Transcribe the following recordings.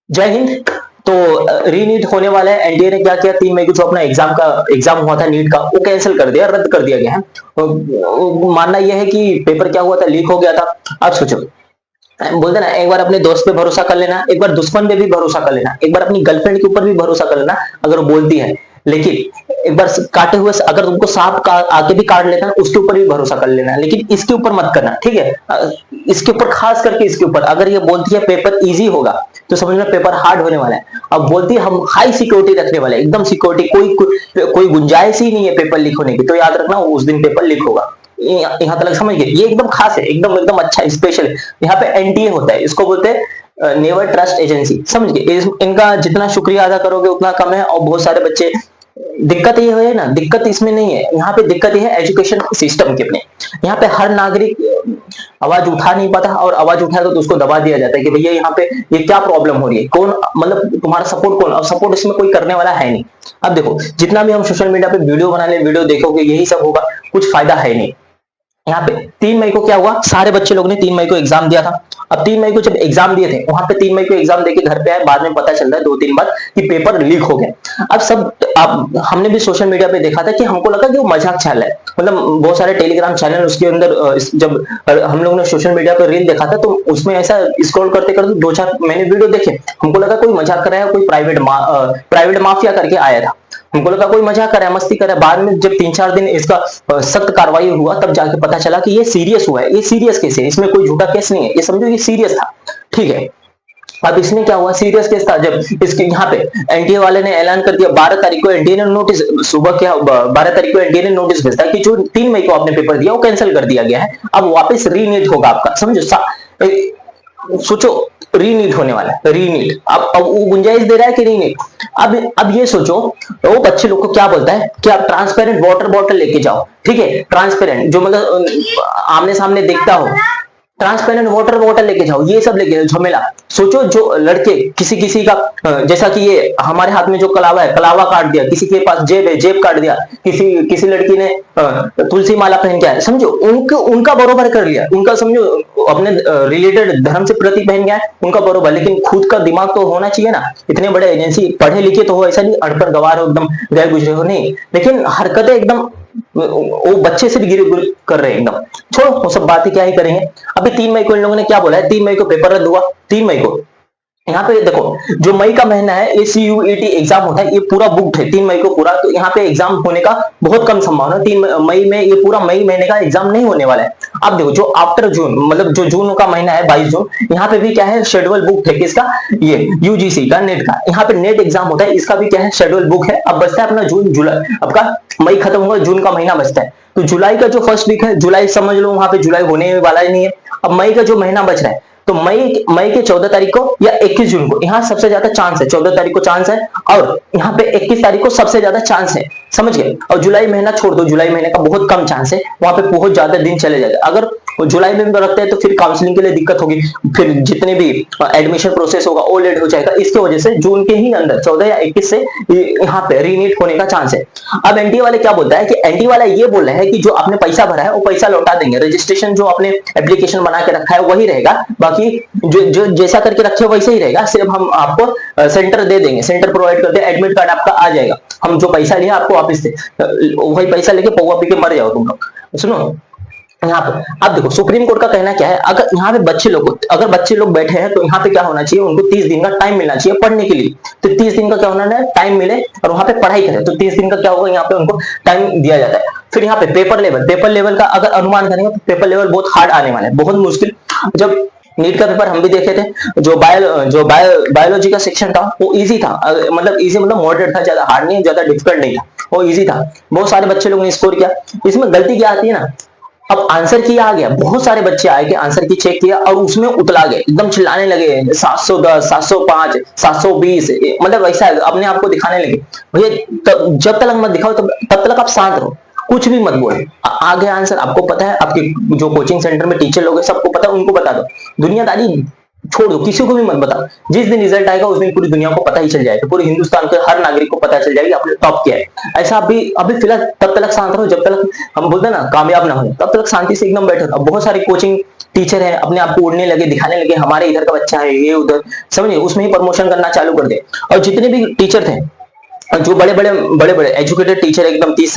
जय हिंद। तो रीनीट होने वाला है। एनटीए ने क्या किया, 3 मई को जो अपना एग्जाम हुआ था नीट का, वो कैंसिल कर दिया, रद्द कर दिया गया है। मानना यह है कि पेपर क्या हुआ था, लीक हो गया था। अब सोचो, बोलते ना, एक बार अपने दोस्त पे भरोसा कर लेना, एक बार दुश्मन पे भी भरोसा कर लेना, एक बार अपनी गर्लफ्रेंड के ऊपर भी भरोसा कर लेना अगर वो बोलती है। लेकिन एक बार काटे हुए अगर तुमको सांप का आके भी काट लेता है, उसके ऊपर भी भरोसा कर लेना, लेकिन इसके ऊपर मत करना, ठीक है। इसके ऊपर, खास करके इसके ऊपर, अगर ये बोलती है पेपर इजी होगा, तो समझना पेपर हार्ड होने वाला है। अब बोलती है हम हाई सिक्योरिटी रखने वाले, एकदम सिक्योरिटी, कोई गुंजाइश ही नहीं है पेपर लीक होने की, तो याद रखना उस दिन पेपर लीक होगा। यहाँ तक समझ गए, ये एकदम खास है, एकदम एकदम अच्छा स्पेशल। यहाँ पे एनटीए होता है, इसको बोलते हैं नेवर ट्रस्ट एजेंसी, समझ गए। इनका जितना शुक्रिया अदा करोगे उतना कम है। और बहुत सारे बच्चे, दिक्कत ये है ना, दिक्कत इसमें नहीं है, यहाँ पे दिक्कत ये है एजुकेशन सिस्टम की अपने। यहाँ पे हर नागरिक आवाज उठा नहीं पाता, और आवाज उठाएगा तो उसको दबा दिया जाता है कि भैया यहाँ पे ये क्या प्रॉब्लम हो रही है, कौन मतलब तुम्हारा सपोर्ट कौन, और सपोर्ट इसमें कोई करने वाला है नहीं। अब देखो, जितना भी हम सोशल मीडिया पे वीडियो बना ले, वीडियो देखोगे, यही सब होगा, कुछ फायदा है नहीं। यहाँ पे 3 मई को क्या हुआ, सारे बच्चे लोग ने 3 मई को एग्जाम दिया था। अब 3 मई को जब एग्जाम दिए थे, वहां पे 3 मई को एग्जाम देके घर पे आए, बाद में पता चल रहा है 2 दिन बाद कि पेपर लीक हो गया। अब सब, अब हमने भी सोशल मीडिया पे देखा था कि हमको लगा कि वो मजाक चल रहा है, मतलब बहुत सारे टेलीग्राम चैनल उसके अंदर, जब हम लोग ने सोशल मीडिया पर रील देखा था, तो उसमें ऐसा स्क्रॉल करते करते 2-4 मैंने वीडियो देखे, हमको लगा कोई मजाक कर रहा है, कोई प्राइवेट माफिया करके आया था, हमको लगा कोई मजाक कर रहा है, मस्ती कर रहा है। बाद में जब 3-4 दिन इसका सख्त कार्रवाई हुआ, तब जाके पता चला कि ये सीरियस हुआ है, ये सीरियस केस है, इसमें कोई झूठा केस नहीं है, ये समझो ये सीरियस था, ठीक है। अब इसमें क्या हुआ, सीरियस केस था, जब इसके यहाँ पे एनटीए वाले ने ऐलान कर दिया, 12 तारीख को एनटीए ने नोटिस, सुबह क्या 12 तारीख को एनटीए ने नोटिस भेजा कि जो 3 मई को आपने पेपर दिया वो कैंसिल कर दिया गया है, अब वापस रीनीट होगा आपका, समझो। सोचो, रीनीट होने वाला है, रीनीट। अब वो गुंजाइश दे रहा है कि रीनीट। अब ये सोचो, वो बच्चे लोग को क्या बोलता है कि आप ट्रांसपेरेंट वाटर बॉटल लेके जाओ, ठीक है, ट्रांसपेरेंट, जो मतलब आमने सामने देखता हो, ट्रांसपेरेंट वाटर बॉटल लेके जाओ, ये सब लेके जाओ, झमेला। सोचो, जो लड़के किसी किसी का, जैसा कि ये हमारे हाथ में जो कलावा है, कलावा काट दिया, किसी के पास जेब है, जेब काट दिया, किसी किसी लड़की ने तुलसी माला पहन के आया, समझो उनको, उनका बरोबर कर लिया, उनका समझो अपने रिलेटेड धर्म से प्रति पहन गया है, उनका बरोबर। लेकिन खुद का दिमाग तो होना चाहिए ना, इतने बड़े एजेंसी, पढ़े लिखे तो हो, ऐसा नहीं अनपढ़ गवार हो, एकदम गए गुजरे हो, नहीं, लेकिन हरकतें एकदम वो बच्चे से भी गिर कर रहे हैं एकदम। छोड़ो वो सब बातें, क्या ही करेंगे। अभी 3 मई को इन लोगों ने क्या बोला है, 3 मई को पेपर रद्द हुआ, 3 मई को। यहाँ पे देखो, जो मई का महीना है, ये सीयूईटी एग्जाम होता है, ये पूरा बुक्ड है 3 मई को पूरा, तो यहाँ पे एग्जाम होने का बहुत कम संभावना है। 3 मई में ये पूरा मई महीने का एग्जाम नहीं होने वाला है। अब देखो, जो आफ्टर जून, मतलब जो जून का महीना है 22 जून, यहाँ पे भी क्या है, शेड्यूल बुक है, किसका, ये यूजीसी का, नेट का। यहाँ पे नेट एग्जाम होता है, इसका भी क्या है, शेड्यूल बुक है। अब बचता है अपना जून जुलाई, आपका मई खत्म हुआ, जून का महीना बचता है, तो जुलाई का जो फर्स्ट वीक है, जुलाई समझ लो, वहां पे जुलाई होने वाला ही नहीं है। अब मई का जो महीना बच रहा है, तो मई मई के 14 तारीख को या 21 जून को, यहाँ सबसे ज्यादा चांस है, 14 तारीख को चांस है, और यहाँ पे 21 तारीख को सबसे ज्यादा चांस है, समझ गए। और जुलाई महीना छोड़ दो, जुलाई महीने का बहुत कम चांस है, वहां पे बहुत ज्यादा दिन चले जाते। अगर जुलाई में भी रखते हैं तो फिर काउंसलिंग के लिए दिक्कत होगी, फिर जितने भी एडमिशन प्रोसेस होगा वो लेट हो जाएगा, इसकी वजह से जून के ही अंदर 14 या 21 से यहाँ पे रीनीट होने का चांस है। अब एनटी वाले क्या बोलता है कि एनटी वाला ये बोल रहा है कि जो आपने पैसा भरा है वो पैसा लौटा देंगे, रजिस्ट्रेशन जो आपने एप्लीकेशन बना के रखा है वही रहेगा, बाकी जो जैसा करके रखे हो वैसे ही रहेगा, सिर्फ हम आपको सेंटर दे देंगे, सेंटर प्रोवाइड करते हैं, एडमिट कार्ड आपका आ जाएगा, हम जो पैसा लिया आपको वापस से वही पैसा लेके पौवा पी के मर जाओ तुम लोग। सुनो यहाँ पे, अब देखो सुप्रीम कोर्ट का कहना क्या है, अगर यहाँ पे अगर बच्चे लोग बैठे हैं, तो यहाँ पे क्या होना चाहिए, उनको 30 दिन का टाइम मिलना चाहिए पढ़ने के लिए। तो 30 दिन का क्या होना है, टाइम मिले और वहां पे पढ़ाई करें, तो 30 दिन का क्या होगा, यहाँ पे उनको टाइम दिया जाता है। फिर यहाँ पे पेपर लेवल का अगर अनुमान करेंगे, तो पेपर लेवल बहुत हार्ड आने वाला है, बहुत मुश्किल। जब नीट का पेपर हम भी देखे थे, बायोलॉजी का सेक्शन था वो इजी था, मतलब इजी मतलब मॉडरेट था, ज्यादा हार्ड नहीं, ज्यादा डिफिकल्ट नहीं था, वो इजी था, बहुत सारे बच्चे लोगों ने स्कोर किया। इसमें गलती क्या आती है ना, अब आंसर की आ गया, बहुत सारे बच्चे आए कि आंसर की चेक किया और उसमें उतला गए, एकदम चिल्लाने लगे 710, 705, 720, मतलब वैसा अपने आप को दिखाने लगे। भैया जब तक मत दिखाओ तब तक आप शांत रहो, कुछ भी मत बोलो। आ गया आंसर, आपको पता है, आपके जो कोचिंग सेंटर में टीचर लोग हैं सबको पता है, उनको बता दो। दुनियादारी छोड़ दो, किसी को भी मत बताओ। जिस दिन रिजल्ट आएगा उस दिन पूरी दुनिया को पता ही चल जाएगा, पूरे हिंदुस्तान के हर नागरिक को पता चल जाएगा आपने टॉप किया है। ऐसा अभी फिलहाल तब तक शांत रहो जब तक हम बोलते हैं ना कामयाब ना हो, तब तक शांति से एकदम बैठे रहो। बहुत सारी कोचिंग टीचर है अपने आप को उड़ने लगे, दिखाने लगे हमारे इधर का बच्चा है, ये उधर, समझिए उसमें ही प्रमोशन करना चालू कर दे। और जितने भी टीचर थे, जो बड़े बड़े एजुकेटेड टीचर एकदम 30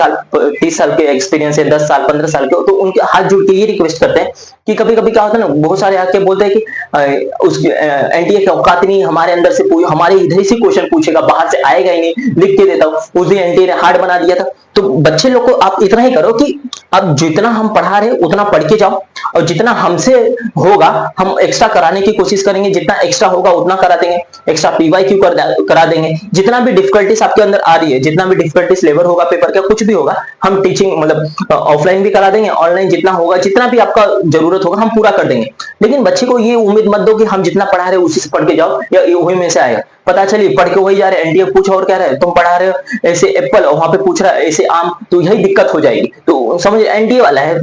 साल के एक्सपीरियंस है, 10 साल 15 साल के, तो उनके हाथ जोड़ के ये रिक्वेस्ट करते हैं कि कभी कभी क्या होता है ना, बहुत सारे आके बोलते हैं कि उसकी एनटीए की औकात नहीं, हमारे अंदर से हमारे इधर से क्वेश्चन पूछेगा, बाहर से आएगा ही नहीं, लिख के देता हूँ। उस दिन एनटीए ने हार्ड बना दिया था। तो बच्चे लोग को आप इतना ही करो कि अब जितना हम पढ़ा रहे उतना पढ़ के जाओ, और जितना हमसे होगा हम एक्स्ट्रा कराने की कोशिश करेंगे, जितना एक्स्ट्रा होगा उतना करा देंगे, एक्स्ट्रा पीवाईक्यू करा देंगे। जितना भी डिफिकल्टीज आपके अंदर आ रही है, जितना भी डिफिकल्टीज लेवल होगा पेपर का, कुछ भी होगा, हम टीचिंग मतलब ऑफलाइन भी करा देंगे, ऑनलाइन जितना होगा, जितना भी आपका जरूरत होगा हम पूरा कर देंगे। लेकिन बच्चे को ये उम्मीद मत दो कि हम जितना पढ़ा रहे उसी से पढ़ के जाओ या वही में से आएगा। पता चलिए पढ़ के वही जा रहे, एनटीए कुछ और कह रहे हैं, तुम पढ़ा रहे हो ऐसे एप्पल और वहां पे पूछ रहा है ऐसे आम, तो यही दिक्कत हो जाएगी। तो समझ, एनटीए वाला है,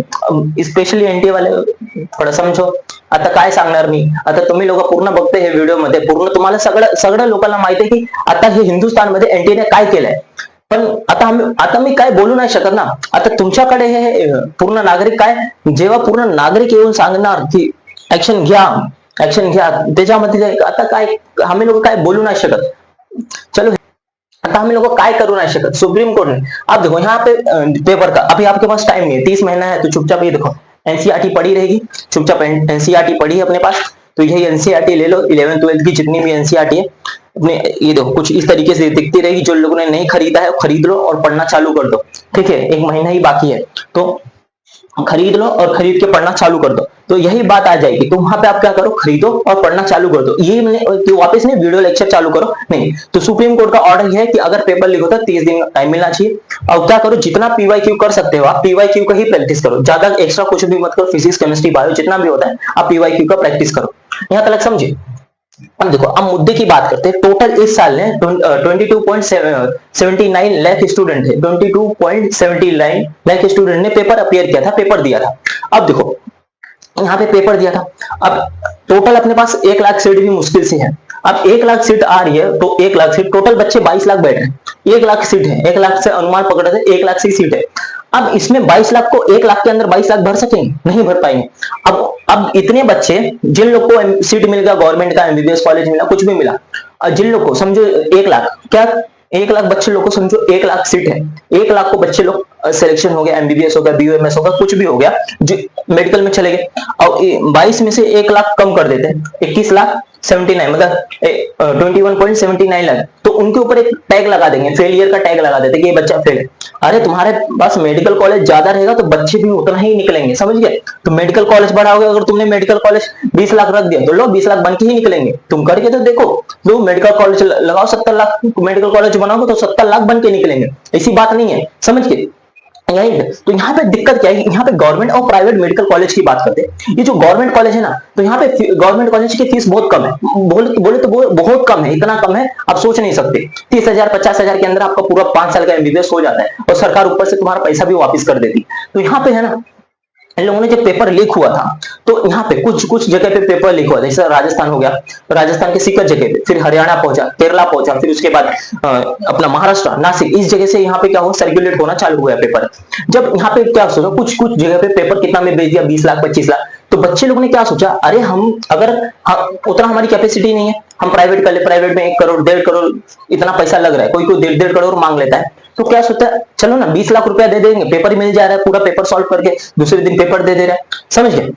स्पेशली एनटीए वाले थोडं समजो। आता काय सांगणार मी, आता तुम्ही लोक पूर्ण बघते हे व्हिडिओ मध्ये, पूर्ण तुम्हाला सगळ्या लोकांना माहिती आहे की आता हे हिंदुस्थान मध्ये एनटीए काय केलंय। पण आता मी काय बोलू नाही शकत ना। आता तुमच्याकडे हे पूर्ण नागरिक काय, जेव्हा पूर्ण नागरिक येऊन सांगणार की ऍक्शन घ्या, त्याच्यामध्ये आता काय आम्ही लोक काय बोलू नाही शकत। चलो आता हम लोग काय करू नहीं सकते, सुप्रीम कोर्ट ने। अब देखो यहाँ पे पेपर का अभी आपके पास टाइम नहीं है, 30 महीना है, तो चुपचाप ये देखो एनसीईआरटी पड़ी रहेगी, चुपचाप एनसीईआरटी पड़ी है अपने पास, तो यही एनसीईआरटी ले लो, 11th 12th की जितनी भी एनसीईआरटी है अपने, ये देखो कुछ इस तरीके से दिखती रहेगी। जो लोगों ने नहीं खरीदा है खरीद लो और पढ़ना चालू कर दो, ठीक है, 1 महीना ही बाकी है, तो खरीद लो और खरीद के पढ़ना चालू कर दो। तो यही बात आ जाएगी। तो वहां पे आप क्या करो, खरीदो और पढ़ना चालू कर दो। ये कि वापस नहीं वीडियो लेक्चर चालू करो, नहीं। तो सुप्रीम कोर्ट का ऑर्डर यह है कि अगर पेपर लीक होता है 30 दिन टाइम मिलना चाहिए। और क्या करो, जितना पीवाईक्यू कर सकते हो आप पीवाईक्यू का ही प्रैक्टिस करो, ज्यादा एक्स्ट्रा कुछ भी मत करो। फिजिक्स केमिस्ट्री बायो जितना भी होता है आप पीवाईक्यू का प्रैक्टिस करो। यहाँ तक समझे। अब देखो, अब मुद्दे की बात करते हैं। टोटल इस साल ने 22.79 लाख स्टूडेंट है, 22.79 लाख स्टूडेंट ने पेपर अपियर किया था, पेपर दिया था। अब देखो यहाँ पे पेपर दिया था, अब टोटल अपने पास 1 लाख सीट भी मुश्किल से है। अब 1 लाख सीट आ रही है, तो 1 लाख सीट टोटल बच्चे 22 लाख बैठ रहे हैं, 1 लाख सीट है, 1 लाख से अनुमान पकड़े थे 1 लाख की सीट है। अब इसमें 22 लाख को 1 लाख के अंदर 22 लाख भर सकेंगे, नहीं भर पाएंगे। अब इतने बच्चे, जिन लोग को सीट मिल गया गवर्नमेंट का, एमबीबीएस कॉलेज मिला, कुछ भी मिला, जिन लोग को समझो 1 लाख, क्या 1 लाख बच्चे लोग को समझो 1 लाख सीट है, 1 लाख को बच्चे लोग सिलेक्शन हो गया, एमबीबीएस हो गया, बीयूएमएस हो गया, कुछ भी हो गया, जो मेडिकल में चले गए। और 22 में से 1 लाख कम कर देते हैं, 21 लाख 79 मतलब 21.79 लाख, तो उनके ऊपर एक टैग लगा देंगे, फेलियर का टैग लगा देते कि ये बच्चा फेल है। अरे तुम्हारे पास मेडिकल कॉलेज ज्यादा रहेगा तो बच्चे भी उतना ही निकलेंगे, समझ गए। तो मेडिकल कॉलेज बढ़ाओगे, अगर तुमने मेडिकल कॉलेज 20 लाख रख दिया तो लो 20 लाख बन के ही निकलेंगे। तुम करके तो देखो, लो मेडिकल कॉलेज लगाओ, 70 लाख मेडिकल कॉलेज बनाओगे तो 70 लाख बन के निकलेंगे। ऐसी बात नहीं है, समझ गए। यही तो यहाँ पे दिक्कत क्या है, यहाँ पे गवर्नमेंट और प्राइवेट मेडिकल कॉलेज की बात करते हैं। ये जो गवर्नमेंट कॉलेज है ना, तो यहाँ पे गवर्नमेंट कॉलेज की फीस बहुत कम है, बोले तो बहुत कम है, इतना कम है आप सोच नहीं सकते। 30,000 50,000 के अंदर आपका पूरा 5 साल का एमबीबीएस हो जाता है, और सरकार ऊपर से तुम्हारा पैसा भी वापस कर देती। तो यहाँ पे है ना, इन लोगों ने जब पेपर लीक हुआ था, तो यहाँ पे कुछ जगह पे पेपर लीक हुआ, जैसे राजस्थान हो गया, राजस्थान के सीकर जगह पे, फिर हरियाणा पहुंचा, केरला पहुंचा, फिर उसके बाद अपना महाराष्ट्र नासिक, इस जगह से यहाँ पे क्या हुआ, सर्कुलेट होना चालू हुआ पेपर। जब यहाँ पे क्या सोचा, कुछ जगह पे पेपर कितना में बेच दिया, 20 लाख 25 लाख। तो बच्चे लोग ने क्या सोचा, अरे उतना हमारी कैपेसिटी नहीं है, हम प्राइवेट कर ले, प्राइवेट में 1 करोड़ 1.5 करोड़ इतना पैसा लग रहा है, कोई 1.5 करोड़ मांग लेता है। तो क्या सोचता है, चलो ना 20 लाख रुपया दे देंगे, पेपर ही मिल जा रहा है, पूरा पेपर सॉल्व करके दूसरे दिन पेपर दे रहा है, समझ गए।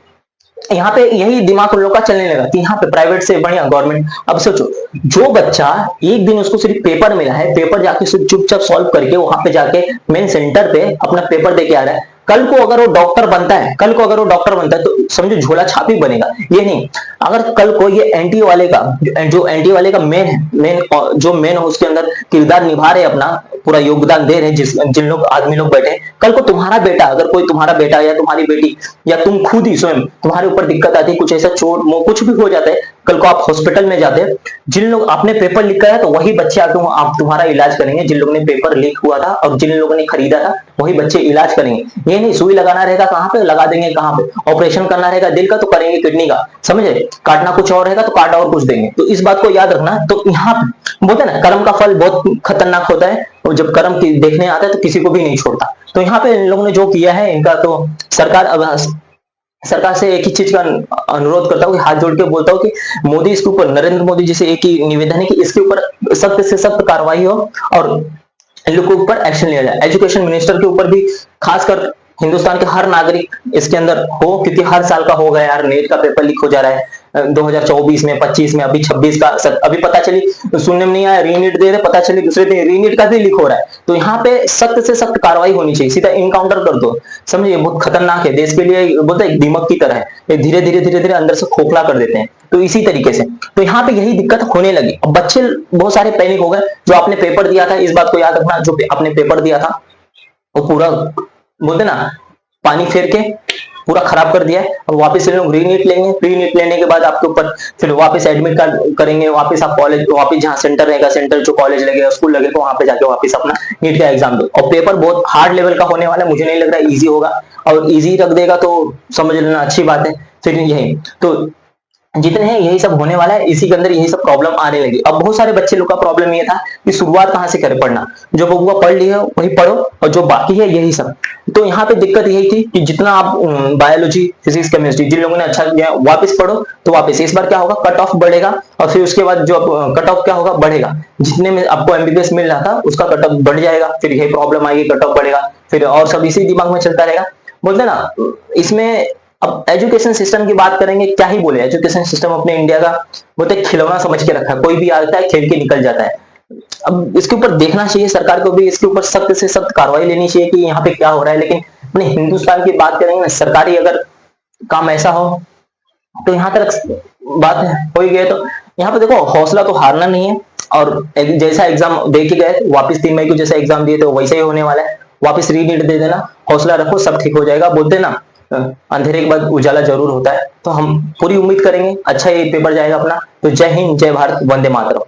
यहाँ पे यही दिमाग उन लोग का चलने लगा कि यहाँ पे प्राइवेट से बढ़िया गवर्नमेंट। अब सोचो, जो बच्चा एक दिन उसको सिर्फ पेपर मिला है, पेपर जाके सिर्फ चुपचाप सॉल्व करके वहां पे जाके मेन सेंटर पे अपना पेपर दे के आ रहा है, कल को अगर वो डॉक्टर बनता है, तो समझो झोला छापी बनेगा। ये नहीं, अगर कल को ये एनटीए वाले का, जो एनटीए वाले का मेन हो, उसके अंदर किरदार निभा रहे, अपना पूरा योगदान दे रहे हैं, जिन लोग आदमी लोग बैठे, कल को तुम्हारा बेटा, अगर कोई तुम्हारा बेटा या तुम्हारी बेटी या तुम खुद ही स्वयं, तुम्हारे ऊपर दिक्कत आती है, कुछ ऐसा चोट मोह कुछ भी हो जाता है, कल को आप हॉस्पिटल में जाते हैं, जिन लोग आपने पेपर लिखा है तो वही बच्चे आके आप तुम्हारा इलाज करेंगे, जिन लोगों ने पेपर लीक हुआ था और जिन लोगों ने खरीदा था वही बच्चे इलाज करेंगे। ये नहीं सुई लगाना रहेगा कहाँ पे लगा देंगे, कहाँ पे ऑपरेशन करना रहेगा दिल का तो करेंगे किडनी का, समझे, काटना कुछ और रहेगा तो काट और कुछ देंगे। तो इस बात को याद रखना। तो यहाँ बोलते हैं ना कर्म का फल बहुत खतरनाक होता है, और जब कर्म देखने आता है तो किसी को भी नहीं छोड़ता। तो यहाँ पे इन लोगों ने जो किया है इनका तो सरकार से एक ही चीज का अनुरोध करता हूँ, हाथ जोड़ के बोलता हूँ कि मोदी इसके ऊपर, नरेंद्र मोदी जी से एक ही निवेदन है कि इसके ऊपर सख्त से सख्त कार्रवाई हो और इन लोगों के ऊपर एक्शन लिया जाए। एजुकेशन मिनिस्टर के ऊपर भी, खासकर हिंदुस्तान के हर नागरिक इसके अंदर हो, क्योंकि हर साल का हो गया यार, नेट का पेपर लीक हो जा रहा है 2024 में, 25 में, अभी 26 का अभी पता चली, सुनने में नहीं आया रीनीट दे रहे, पता चली दूसरे दिन रीनीट का भी लीक हो रहा है। तो यहाँ पे सख्त से सख्त कार्रवाई होनी चाहिए, सीधा इनकाउंटर कर दो, समझिए, बहुत खतरनाक है देश के लिए, बोलते हैं दीमक की तरह है, धीरे धीरे धीरे धीरे अंदर से खोखला कर देते हैं। तो इसी तरीके से तो यहाँ पे यही दिक्कत होने लगी। अब बच्चे बहुत सारे पैनिक हो गए, जो आपने पेपर दिया था, इस बात को याद रखना, जो आपने पेपर दिया था वो पूरा बोलते ना पानी फेर के पूरा खराब कर दिया है। अब वापस से लोग रीनीट लेंगे, रीनीट लेने के बाद आपके ऊपर फिर वापस एडमिट कार्ड करेंगे, वापस आप कॉलेज, वापस जहाँ सेंटर रहेगा, सेंटर जो कॉलेज लगेगा, स्कूल लगेगा, वहां पे जाके वापस अपना नीट का एग्जाम दो। और पेपर बहुत हार्ड लेवल का होने वाला है, मुझे नहीं लग रहा इजी होगा, और इजी रख देगा तो समझ लेना अच्छी बात है। फिर यही तो जितने हैं यही सब होने वाला है, इसी के अंदर यही सब प्रॉब्लम आने लगी। अब बहुत सारे बच्चे लोग का प्रॉब्लम ये था कि शुरुआत कहाँ से करे पढ़ना, जो बबुआ पढ़ लिया वही पढ़ो और जो बाकी है यही सब। तो यहाँ पे दिक्कत यही थी कि जितना आप बायोलॉजी, फिजिक्स, केमिस्ट्री जिन लोगों ने अच्छा किया वापस पढ़ो, तो वापस इस बार क्या होगा, कट ऑफ बढ़ेगा, और फिर उसके बाद जो कट ऑफ क्या होगा, बढ़ेगा, जितने में आपको एमबीबीएस मिल रहा था उसका कट ऑफ बढ़ जाएगा, फिर यही प्रॉब्लम आएगी, कट ऑफ बढ़ेगा, फिर और सब इसी दिमाग में चलता रहेगा। बोलते ना इसमें अब एजुकेशन सिस्टम की बात करेंगे, क्या ही बोले, एजुकेशन सिस्टम अपने इंडिया का बोलते खिलौना समझ के रखा है, कोई भी आता है खेल के निकल जाता है। अब इसके ऊपर देखना चाहिए, सरकार को भी इसके ऊपर सख्त से सख्त कार्रवाई लेनी चाहिए कि यहाँ पे क्या हो रहा है। लेकिन अपने हिंदुस्तान की बात करेंगे ना, सरकारी अगर काम ऐसा हो तो यहाँ तक बात हो ही गए। तो यहाँ पे देखो हौसला तो हारना नहीं है, और जैसा एग्जाम दे के गए वापिस 3 मई को जैसा एग्जाम दिए तो वैसे ही होने वाला है, वापिस रीनीट दे देना, हौसला रखो, सब ठीक हो जाएगा। बोलते ना अंधेरे के बाद उजाला जरूर होता है, तो हम पूरी उम्मीद करेंगे अच्छा ये पेपर जाएगा अपना। तो जय हिंद, जय भारत, वंदे मातरम।